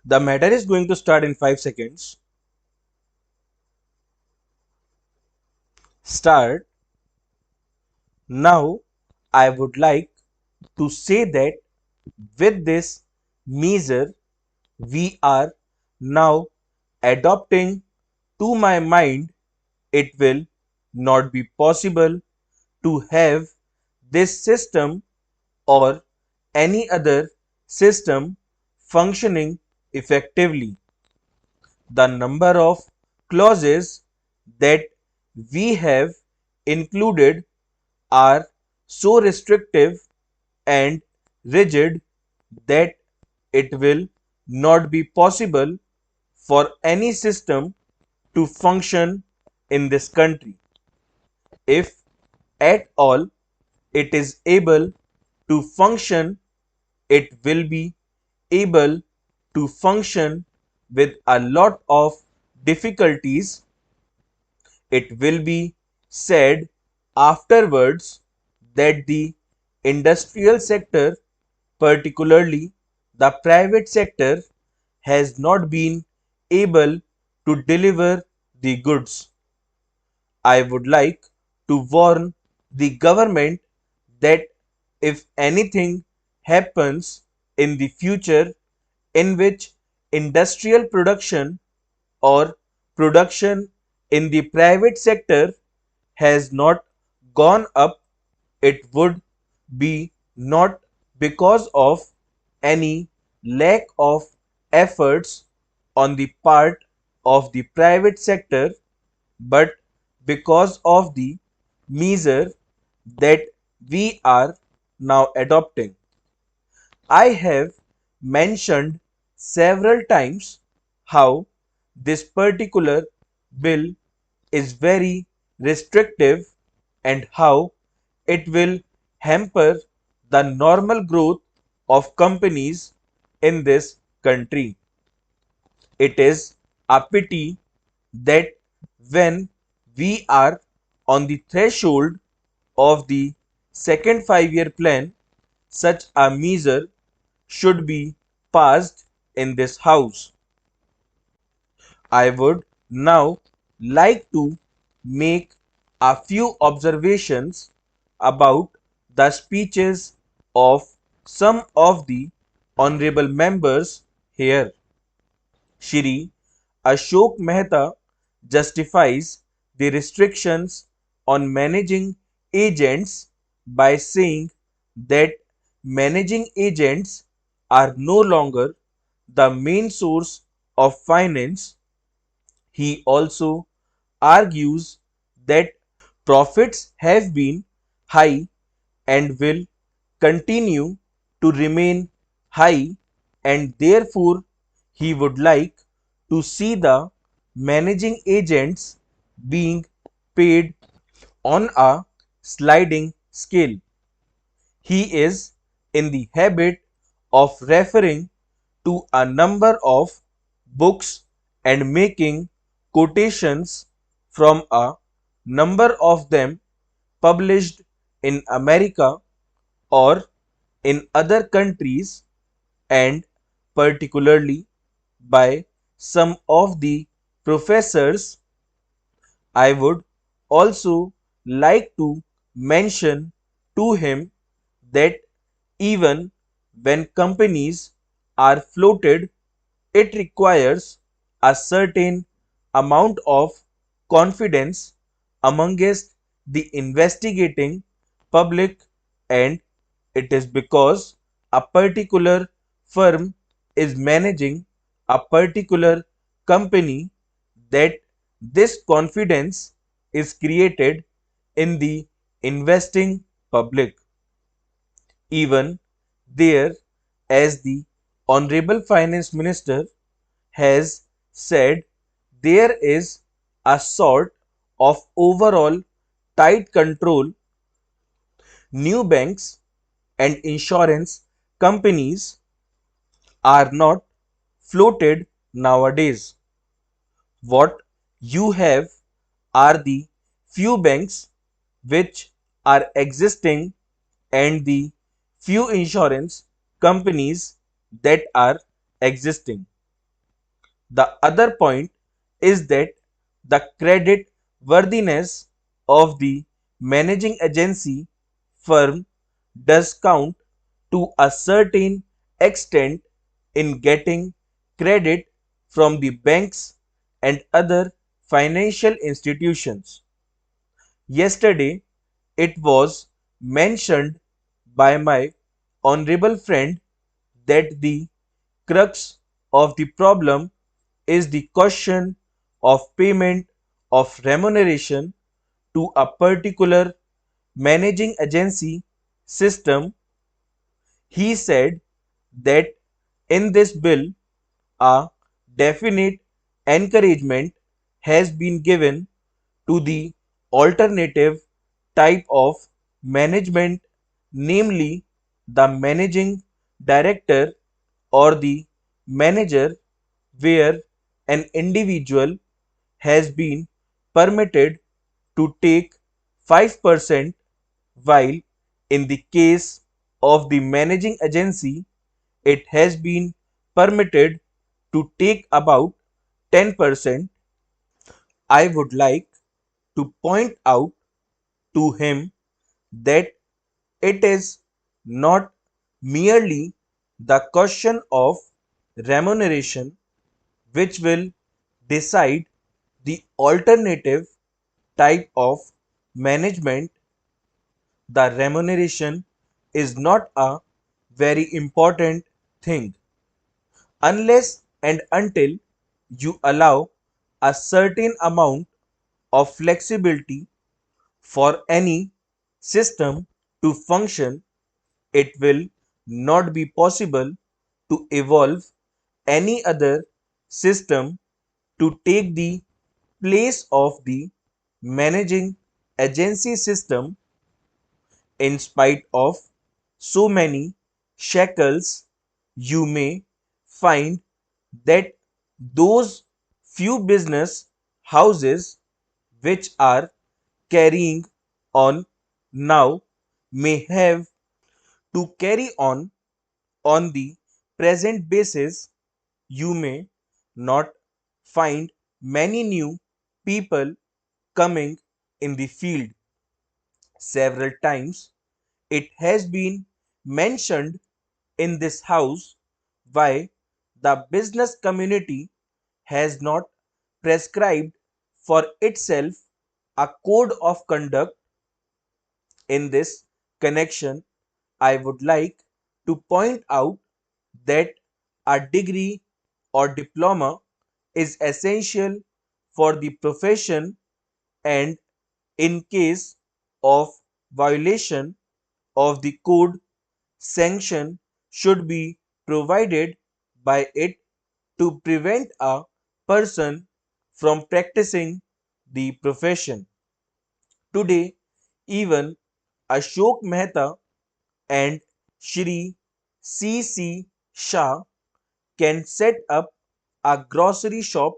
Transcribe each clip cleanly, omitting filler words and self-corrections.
The matter is going to start in 5 seconds. Start. Now, I would like to say that with this measure, we are now adopting. To my mind, it will not be possible to have this system or any other system functioning effectively. The number of clauses that we have included are so restrictive and rigid that it will not be possible for any system to function in this country. If at all it is able to function, it will be able to function with a lot of difficulties. It will be said afterwards that the industrial sector, particularly the private sector, has not been able to deliver the goods. I would like to warn the government that if anything happens in the future in which industrial production or production in the private sector has not gone up, it would be not because of any lack of efforts on the part of the private sector, but because of the measure that we are now adopting. I have mentioned several times how this particular bill is very restrictive and how it will hamper the normal growth of companies in this country. It is a pity that when we are on the threshold of the second 5-year plan, such a measure should be passed in this house. I would now like to make a few observations about the speeches of some of the honorable members here. Shri Ashok Mehta justifies the restrictions on managing agents by saying that managing agents are no longer the main source of finance. He also argues that profits have been high and will continue to remain high, and therefore he would like to see the managing agents being paid on a sliding scale. He is in the habit of referring to a number of books and making quotations from a number of them published in America or in other countries, and particularly by some of the professors. I would also like to mention to him that even when companies are floated, it requires a certain amount of confidence amongst the investigating public, and it is because a particular firm is managing a particular company that this confidence is created in the investing public. Even there, as the Honorable Finance Minister has said, there is a sort of overall tight control. New banks and insurance companies are not floated nowadays. What you have are the few banks which are existing and the few insurance companies that are existing. The other point is that the credit worthiness of the managing agency firm does count to a certain extent in getting credit from the banks and other financial institutions. Yesterday, it was mentioned by my honorable friend that the crux of the problem is the question of payment of remuneration to a particular managing agency system. He said that in this bill, a definite encouragement has been given to the alternative type of management, namely the managing director or the manager, where an individual has been permitted to take 5%, while in the case of the managing agency, it has been permitted to take about 10%. I would like to point out to him that it is not merely the question of remuneration which will decide the alternative type of management. The remuneration is not a very important thing unless and until you allow a certain amount of flexibility for any system to function. It will not be possible to evolve any other system to take the place of the managing agency system. In spite of so many shackles, you may find that those few business houses which are carrying on now may have to carry on the present basis. You may not find many new people coming in the field. Several times it has been mentioned in this house why the business community has not prescribed for itself a code of conduct. In this connection, I would like to point out that a degree or diploma is essential for the profession, and in case of violation of the code, sanction should be provided by it to prevent a person from practicing the profession. Today, even Ashok Mehta and Shri C.C. Shah can set up a grocery shop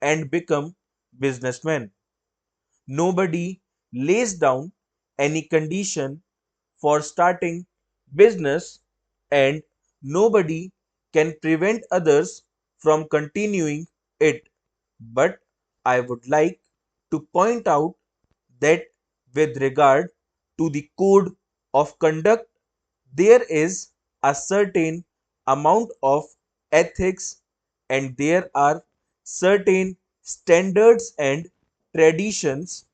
and become businessmen. Nobody lays down any condition for starting business, and nobody can prevent others from continuing it. But I would like to point out that with regard to the code of conduct, there is a certain amount of ethics, and there are certain standards and traditions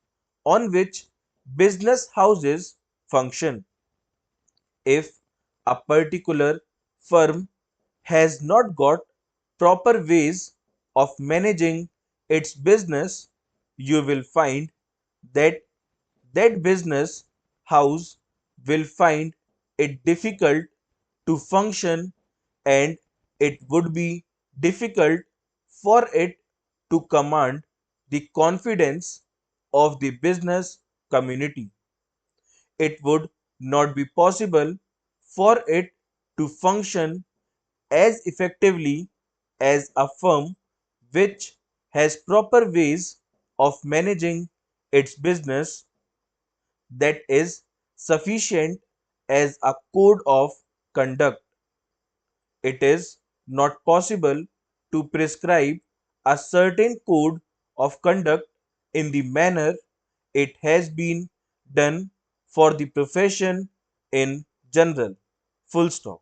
on which business houses function. If a particular firm has not got proper ways of managing its business, you will find that that business house will find it difficult to function, and it would be difficult for it to command the confidence of the business community. It would not be possible for it to function as effectively as a firm which has proper ways of managing its business, that is sufficient as a code of conduct. It is not possible to prescribe a certain code of conduct in the manner it has been done for the profession in general. Full stop.